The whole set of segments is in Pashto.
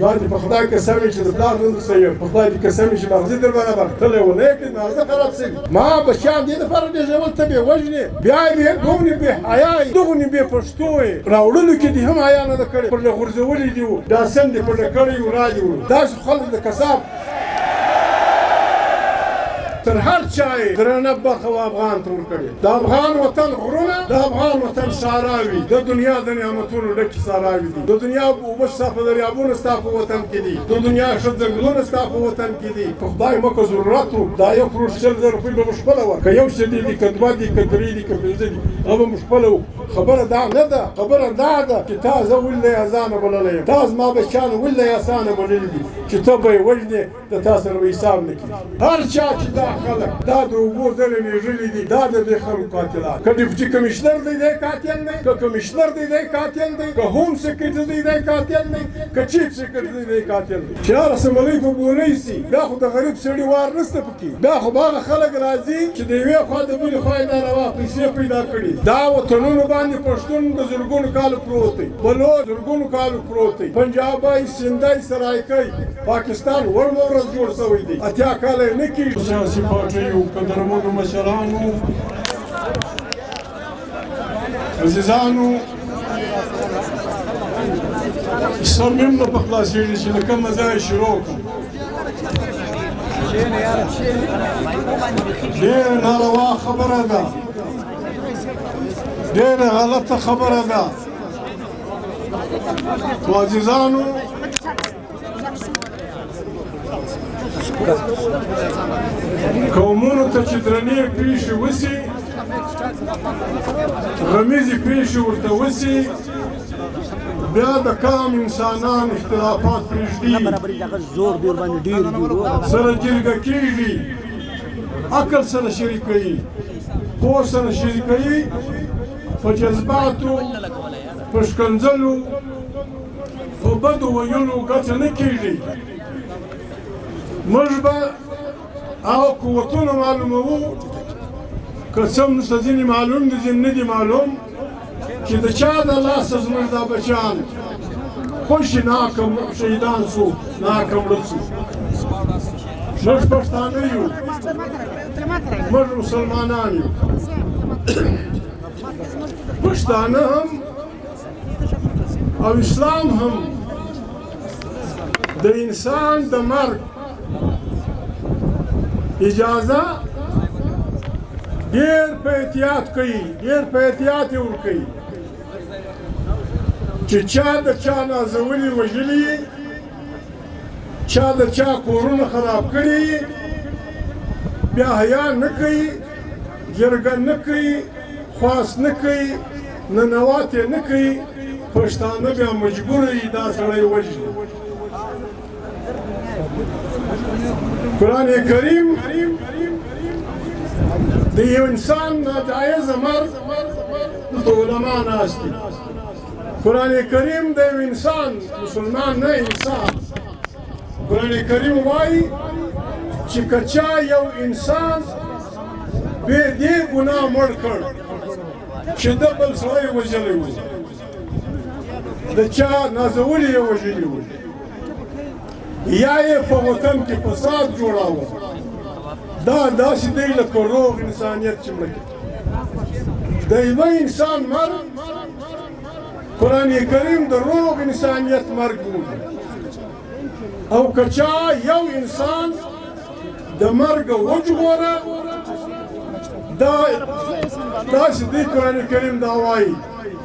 ما دې په خدای قسم وي چې د پلار نوم درته یم په خدای دې قسم وي چې مغزي در برابر تللی ونه یې کړې مغزه خراب سوي ما بچیان دې دپاره ډېژول ته بې وژنې بیا یې دومره بې حیا یې دغونې بې پښتو یې راوړلو کې دې هم حیا نه ده کړې پر له غورځولي دي وو دا سم دې پر له کړی وو را دې وړو داسې خلک د کساب تر هر چا یې درنه برخه و افغان ته ورکړې د افغان وطن غرونه د افغان وطن صحراوي د دنیا د نعمتونو ډکې صحراوي دي د دنیا اوبه ستا په دریابونه ستا په وطن کې دي د دنیا ښه ځنګلونه ستا په وطن کې دي په خدای مکه ضرورت و دا 1 کروړ 100,000 روپۍ به موږ خپله ورکړه که یو شدي دي که 2 دي که 3 دي که 5 دي هغه به موږ خپله وو خبره دا نه ده خبره دا ده چې تا زه ولې ازانه بللی یم تا زما بچیان ولې اسانه بللي دي چې ته به یې وژنې د تا سره به حساب نه کړي هر چا چې دا خلک دا د اوبو ځله لېږلي دي دا د دې خلکو قاتلان که ډیپټي کمیشنر دی دی قاتل دی که کمیشنر دی دی قاتل دی که هوم سیکرټري دی دی قاتل دی که چیف سیکرټري دی قاتل دی چې هر اسمبلۍ په بولۍ سي بیا خو د غریب سړي وار نشته پکې بیا خو به هغه خلک راځي چې د یوې خوا د بلې خوا یې دا روا پیسې پیدا کړي دا وطنونو باندې پښتون د زرګونو کالو پروت دی بلوچ زرګونو کالو پروت دی پنجابی سندی سرایکۍ پاکستان ورمه ورځ جوړ شوی دی اتیا کاله یې نه کېږي سیاسي پارټیو قدرمنو مشرانو عزیزانو سر مې هم نه په خلاصېږي چې له کومه ځایه شروع کړم ډېره ناروا خبره ده ډېره غلطه خبره ده خو عزیزانو قومونو ته چې درنې پېښې وسي غمیزې پېښې ورته وسي بیا د قام انسانان اختلافات پرېږدي سره جرګه کېږي عقل سره شریکوي پوه سره شریکوي په جذباتو په ښکنځلو په بدو ویلو ګټه نه کېږي موږ به هغه قوتونه معلوموو که څه هم نورته ځینې معلوم دي ځینې نه دي معلوم چې د چا د لاسه زموږ دا بچیان خوشي ناکه شهیدان سو ناکه مړه سو موږ پښتانه یو موږ مسلمانان یو پښتانه هم او اسلام هم د انسان د مرګ اجازه ډېر په احتیاط کوي ډېر په احتیاط یې ورکوي چې چا د چا نازولي وژلي چا د چا کورونه خراب کړي بیا حیا نه کوي جرګه نه کوي خواست نه کوي ننوات یې نه کوي پښتانه بیا مجبوره یي دا سړی وژني قرآن کریم د یو انسان ناجایزه مرګ دلته علما ناست دي قرآن کریم د یو انسان مسلمان نه انسان قرآن کریم وایي چې که چا یو انسان بې دې ګناه مړ کړ چې ده بل سړی وژلی و د چا نازولي یې وژلي و یا یې په وطن کې فساد جوړاوه دا داسې دی لکه روغ انسانیت چې مړه کړي د یوه انسان مرګ قرآن کریم د روغ انسانیت مرګ بولي او که چا یو انسان د مرګه وژغوره دا داسې دی قرآن کریم دا وایي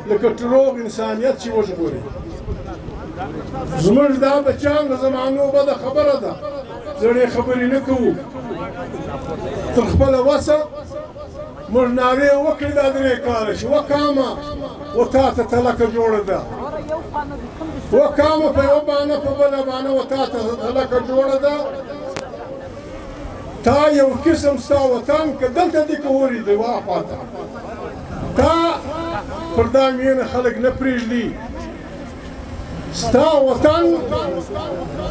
لکه روغ انسانیت چې وژغوري زموږ دا بچیان د زمانو بده خبره ده زړې خبرې نه کوو تر خپله وسه موږ نارې وکړې دا 3 کاله چې وکامه و تا ته تلکه جوړه ده وکامه په یوه بانه په بله بانه و تا ته تلکه جوړه ده تا یو قسم ستا وطن که دلته دې که ولیدې واخواته تا پر دا مینه خلک نه پرېږدي ستا وطن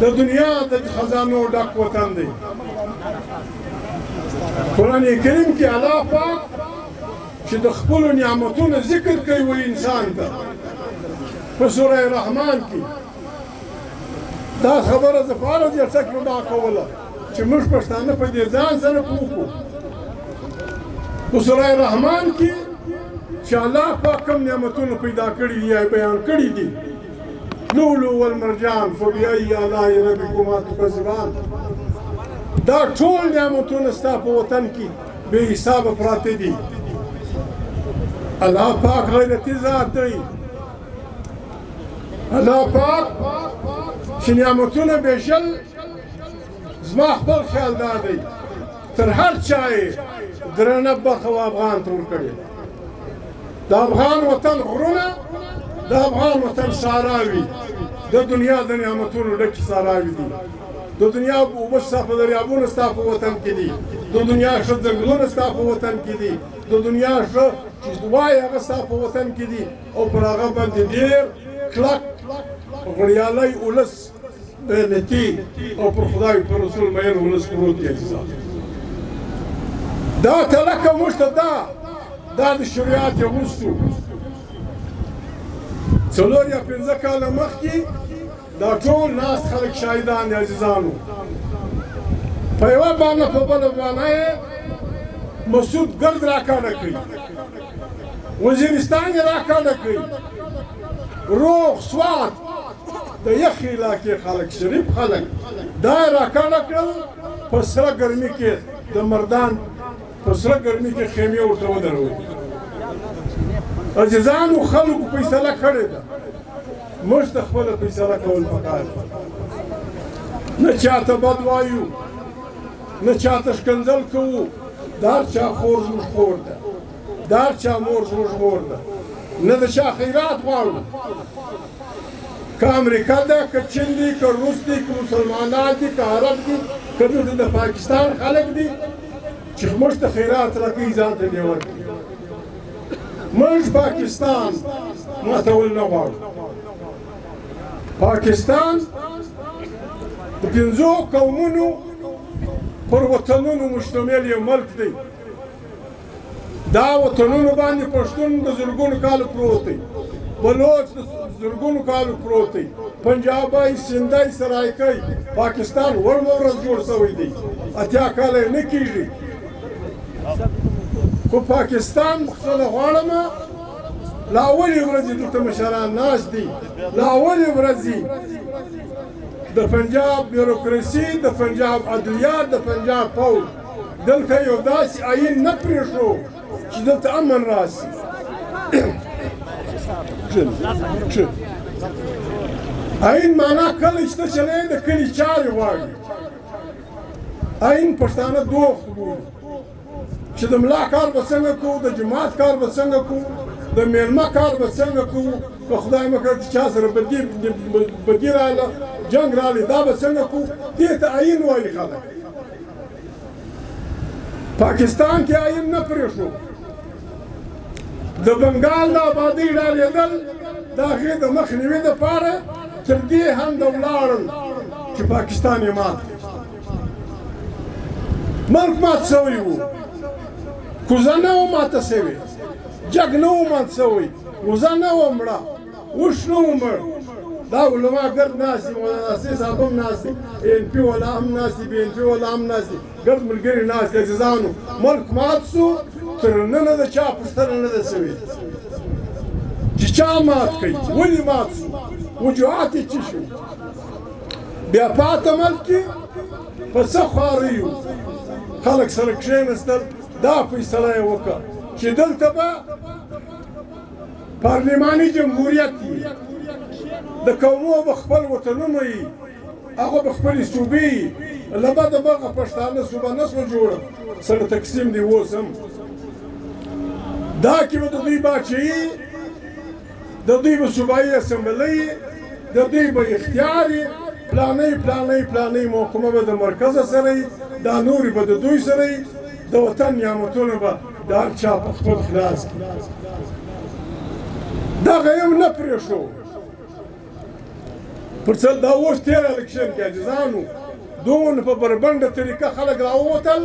د دنیا د خزانو ډک وطن دی قرآن کریم کې الله پاک چې د خپلو نعمتونو ذکر کوي انسان ته په سوره رحمان کې دا خبره زه په هره جلسه کې ما کوله چې موږ پښتانه په دې ځان سره وکړو په سوره رحمان کې چې الله پاک کوم نعمتونه پیدا کړي دي یا بیان کړي دي لولو والمرجان فبأي آلاء ربكما تكذبان دا ټول نعمتونه ستا په وطن کې بې حسابه پراته دي الله پاک غیرتي ذات دی الله پاک چې نعمتونه بېشل زما خپل خیال دا دی تر هر چا یې درنه برخه و افغان ته ورکړې د افغان وطن غرونه د افغان وطن صحراوي د دنیا د نعمتونو ډکې صحراوي دي د دنیا اوبه ستا په دریابونه ستا په وطن کې دي د دنیا ښه ځنګلونه ستا په وطن کې دي د دنیا ښه چې وایي هغه ستا په وطن کې دي او پر هغه باندې ډېر کلک غړیالی ولس غیرتي او پر خدای پر رسول مین ولس پروت دی عزیزان دا تلکه موږ ته دا د شریعت وروستو څلور یا پنځه کاله مخکې دا ټول ناست خلک شاهدان دي عزیزانو په یوه بانه په بله بانه یې مسعود ګرد راکاږه کوي وزیرستان یې راکاږه کوي روغ سوات د یخې علاقې خلک شریف خلک دا یې راکاږه کړل په سره ګرمي کې د مردان په سره ګرمي کې خیمې ورته ودرولې عزیزانو خلکو فیصله کړې ده موږ ته خپله فیصله کول پکار ده نه چاته بد وایو نه چاته ښکنځل کوو د هر چا خور زموږ خور ده د هر چا مور زموږ مور ده نه د چا خیرات غواړو که امریکا ده که چین دي که روس دي که مسلمانان دي که عرب دي که دلته د پاکستان خلک دي چې موږ ته خیرات راکوي ځان ته دې ورکړي موږ پاکستان ماتول نه غواړو پاکستان د پنځو قومونو پر وطنونو مشتمل یو ملک دی دا وطنونو باندې پښتون د زرګونو کالو پروت دی بلوچ د زرګونو کالو پروت دی پنجابی سندی سرایکی پاکستان ورمه ورځ جوړ شوی دی اتیا کاله نه کېږي خو پاکستان خپله غواړم لا اولې ورځې دلته مشران ناست دي لا اولې ورځې د پنجاب بیوروکراسي د پنجاب عدلیات د پنجاب پوځ دلته یو داسې آیین نه پرېښو چې دلته امن راسي آیین معنا کله شته چې نه د کلي چارې غواړي آیین پښتانه دوست بولي چې د ملا کار به څنګه کوو د جماعت کار به څنګه کوو د میلمه کار به څنګه کوو که خدای مه کړه چې چا سره بدي راغله جنګ راغلی دا به څنګه کوو دې ته آیین وایي خلک پاکستان کې آیین نه پرېښو د بنګال د آبادۍ ډارېدل د هغې د مخنیوي دپاره تر دې هنده ولاړل چې پاکستان یې مات ملک مات شوی و کوزه نه وه ماته شوې جګ نه و مات شوی وزه نه وه مړه اوښ نه و مړ دا علما ګرد ناست دي مولانا ناصر صاحب هم ناست دي ان پي والا هم ناست دي بي ان پي والا هم ناست دي ګرد ملګري ناست دي عزیزانو ملک مات شو تر ننه د چا پوښتنه نه ده شوې چې چا مات کوي ولې مات شو وجوهات یې څه شو بیا پاته ملک کې په څه خواریو خلک سره کښېنستل دا فیصله یې وکړه چې دلته به پارلماني جمهوریت وي د قومو به خپل وطنونه وي هغه به خپلې صوبې وي له بده مرغه پښتانه صوبه نه شوه جوړه سره تقسیم دي اوس هم دا کې به د دوی باچهي د دوی به صوبایي اسمبلۍ د دوی به اختیار وي پلانۍ محکمه به د مرکزه سره وي دا نورې به د دوی سره وي د وطن نعمتونه به د هر چا په خپل خلاص کړي دغه یو نه پرېښو پر څه دا اوس تېر الکشن کې عزیزانو دومره په بربنډه طریقه خلک راووتل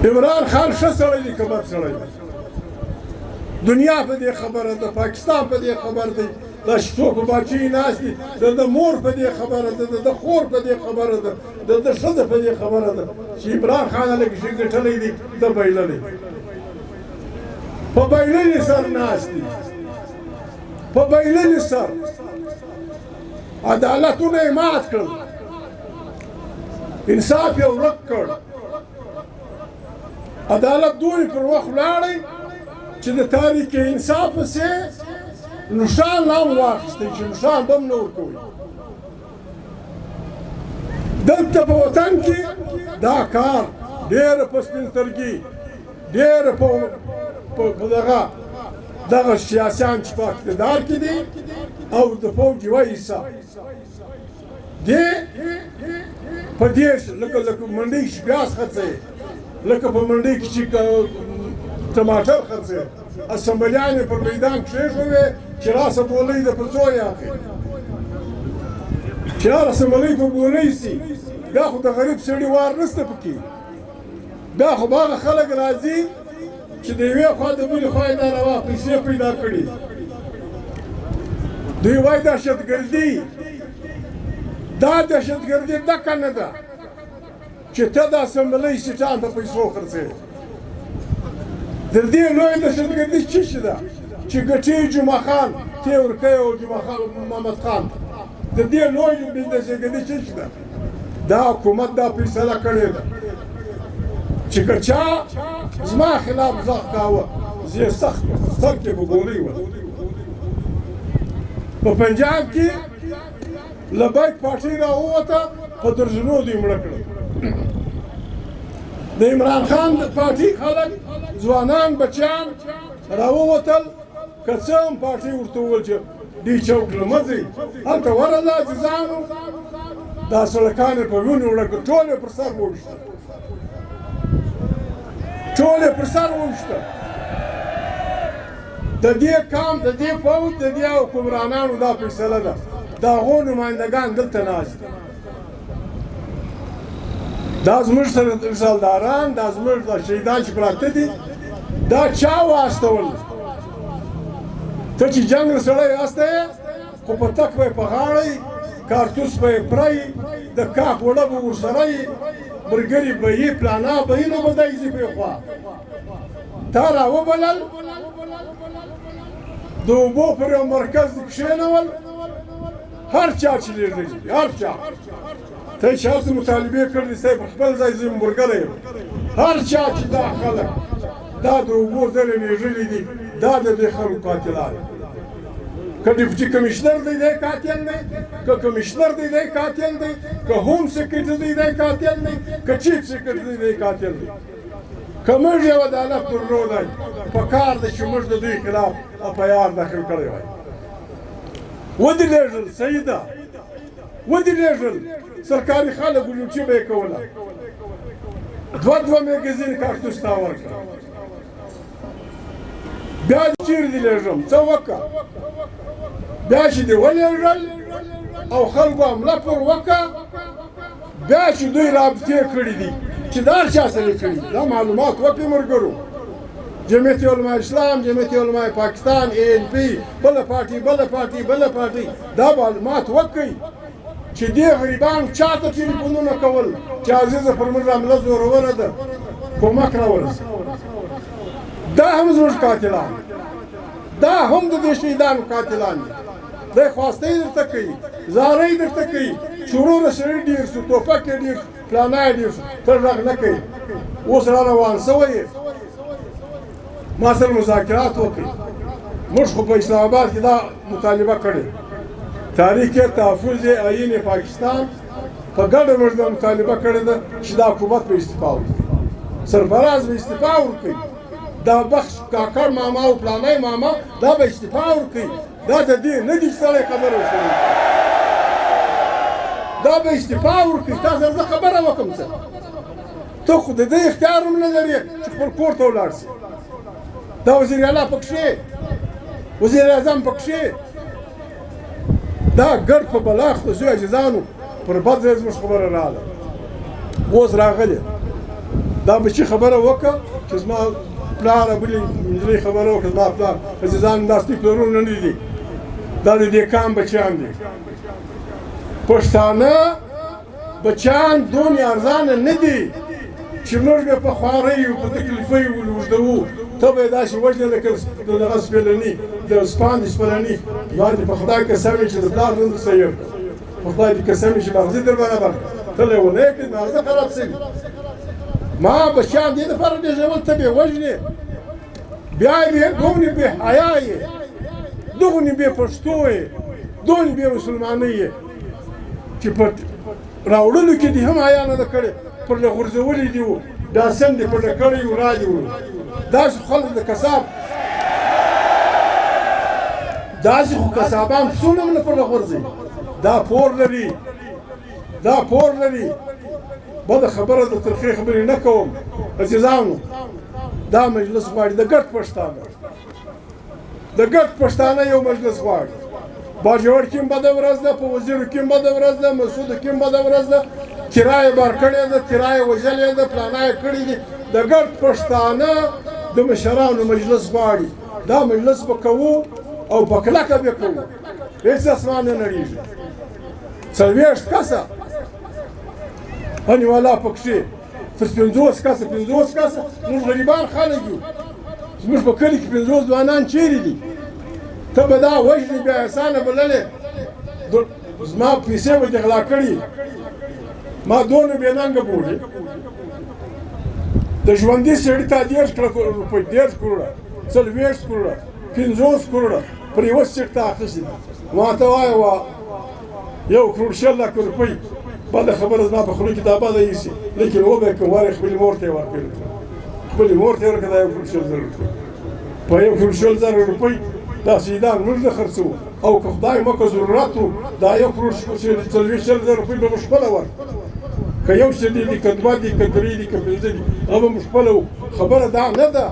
عمران خان ښه سړی دی که بد سړی دی دنیا په دې خبره ده پاکستان په دې خبر دی دا شتو په باچې ناست دي د ده مور په دې خبره ده د ده خور په دې خبره ده د ده ښځه په دې خبره ده چې عمران خان هلک شي ګټلی دی ده بایللی په بایللي سر ناست دي په بایللي سر عدالتونه یې مات کړل انصاف یې ورک کړ عدالت دوی پر وخت ولاړی چې د تاریخ انصاف پسې نښان هم واخیستی چې نښان به هم نه ورکوي دلته په وطن کې دا کار ډېره په سپینسترګي ډېره په دغه سیاسیان چې په اقتدار کې دي او د فوج یوه حصه دې په دې لکه منډۍ کې پیاز خرڅوي لکه په منډۍ کې چې ټماټر خرڅوي اسمبلیان یې پر میدان کښېښوي چې راسه بولۍ د په څو یې اخلي چې راسه بولۍ په بولۍ سي بیا خو د غریب سړي وار نشته پکې بیا خو به هغه خلک راځي چې د یوې خوا د بلې خوا یې دا روا پیسې پیدا کړي دوی وایي دهشتګردي دا دهشتګردي دکه نه ده چې ته د اسمبلۍ سیټان په پیسو خرڅوې د دې لویه دهشتګردي څه شي ده چې ګټي جمعه خان ته ورکوي او جمعه خان محمد خان د دې لویه دهشتګردي څه شي ده دا حکومت دا فیصله کړې ده چې که چا زما خلاف غږ کاوه زه یې سخت سر کې به ګولۍ وم په پنجاب کې لبیک پارټۍ راووته په درجنو دوی مړه کړل د عمران خان پارټۍ خلک ځوانان بچیان راووتل که څه هم پارټۍ ورته وویل چې دې چوک له مه ځئ هلته ورله عزیزانو دا سړکان یې په وینو وړه کړ ټول یې پر سر وویشتل ټول یې پر سر وویشتل د دې کام د دې فوج د دې حکمرانانو دا فیصله ده د هغو نمایندګان دلته ناست دي دا زموږ سرداران دا زموږ شهیدان چې پراته دي دا چا واستول ته چې جنګ سړی استه یې خو په تک به یې په غاړه یې کارتوس به یې پره یې د کاک وړه به ورسره یې ملګري به یې پلانا به یې نو به دی ځي په یې خوا تا راوبلل د اوبو پر یو مرکز کښېنول هر چا چې لېږدي هر چا ته چې هر څه مطالبې کړي ستا پر خپل ځای زه ملګری یم هر چا چې دا خلک دا د اوبو ځلې لېږلي دي دا د دې خلکو قاتلان که ډیپټي کمیشنر دی دی قاتل دی که کمیشنر دی دی قاتل دی که هوم سیکرټري دی دی قاتل دی که چیف سیکرټري دی قاتل دی که موږ یو عدالت درلودی پکار دی چې موږ د دوی خلاف اپیار داخل کړی وای ودې لېږل صحیح ده ودې لېږل سرکاري خلکو لوټي به یې کوله دوه میګزین کارتوس تا ورکړه بیا چیرې دې لېږم څه وکړه بیا چې دې ولېږل او خلکو حمله پر وکړه بیا چې دوی رابطې کړي دي چې دا هر چا سره یې کړي دا معلومات وکړي ملګرو جمعیت علماء اسلام جمعیت علماء پاکستان ANP بله پارټي دا معلومات وکړي چې دې غریبانو چاته ټلیفونونه کول چې عزیزه پر موږ حمله زوروره ده کومک راورسه دا هم زموږ قاتلان دا هم د دې شهیدانو قاتلان دي دی خواستې درته کوي زارۍ درته کوي چې وروره سړي ډېر شو ټوپک یې ډېر شو فلانا یې ډېر شو ته غږ نه کوي اوس را روان سوی یې ما سره مذاکرات وکړي موږ خو په اسلام آباد کې دا مطالبه کړې تاریخ تحفظ آیین پاکستان په ګډه موږ دا مطالبه کړې ده چې دا حکومت به استعفا وکړي سرفراز به استعفا ورکړي دا بخش کاکړ ماما او پلانی ماما دا به استعفا ورکړي دا د دې نه دي چې سړی خبره وکړي دا به استعفا ورکړي تا سره زه خبره وکړم څه ته خو د دې اختیار هم نه لرې چې خپل کور ته ولاړ شي دا وزیر اعلی پکښې وزیر اعظم پکښې دا ګډ په بلاخ د زوی عزیزانو پر بد ځای زموږ خبره راغله اوس راغلې دا بچي خبره وکړه چې زما پلار بلې نجلۍ خبره وکړه زما پلار عزیزانو دا ستاسې پلرونه نه دي دا د دیکان بچیان دي پښتانه بچیان دون ارزانه نه دي چې موږ به په خواریو په تکلیفیو ولوږدوو ته به یې داسې وژنې لکه د دغه سپېلني د سپاند سپلني یا دې په خدای قسم وي چې د پلار نوم دې صحیح کړه په خدای دې قسم وي چې مغزي در برابر کړه ته له یې ونه یې کړې مغزه خراب شوي ما بچیان دې دپاره ډېژول ته به یې وژنې بیا یې دومره بې حیا یې دغونې بې پښتو یې دونې بې مسلمانۍ یې چې په راوړلو کې دې هم حیا نه ده کړې پر له غورځولي دي وو دا سم دې پر له کړی وو را دې وو داسې خلک د کساب داسې خو کسابان پسونه هم نه پر له غورځوي دا پور لري دا پور لري بده خبره د ترخې خبرې نه کوم عزیزانو دا مجلس غواړي د ګډ پښتانه د ګډ پښتانه یو مجلس غواړي باجوړ کې هم بده ورځ ده په وزیرو کې هم بده ورځ ده مسعودو کې هم بده ورځ ده کرایه بار کړې ده کرایه وژلې ده پلانه یې کړي دي د ګډ پښتانه د مشرانو مجلس غواړي دا مجلس به کوو او په کلکه به کوو هېڅ اسمان نه نړېږي 40 کسه هنیوالا پکښې تر 50 کسه موږ غریبان خلک یو زموږ په کلي کې 50 ځوانان چیرې دي ته به دا وژنې بیا احسانه بللې زما پیسې به دې غلا کړي ما دونه بې ننګه بولي د ژوندي سړي ته 10 روپۍ 10 کروړه 40 کروړه 50 کروړه پر یوه سیټ ته اخیستې دي ما ته وایه 1 کروړ 60 لکه روپۍ بده خبره زما په خوله کې دا بده ایسي لیکن وبه کوم وارې خپلې مور ته یې ورکړې خپلې مور ته یې ورکړه دا 1 کروړ 60 زره روپۍ په 1 کروړ 60 زره روپۍ دا سیدان موږ نه خرڅوو او که خدای مکه ضرورت و دا 1 کروړ 40 زره روپۍ به موږ خپله ورکړو که یو څه دي که 2 دي که 3 دي که 5 دي هغه به موږ خپله وو خبره دا نه ده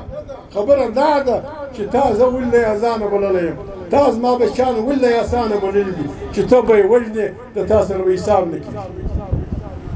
خبره دا ده چې تا زه ولې اذانه بللی یم تا زما بچیان ولې اسانه بللي دي چې ته به یې وژنې د تا سره به حساب نه کېږي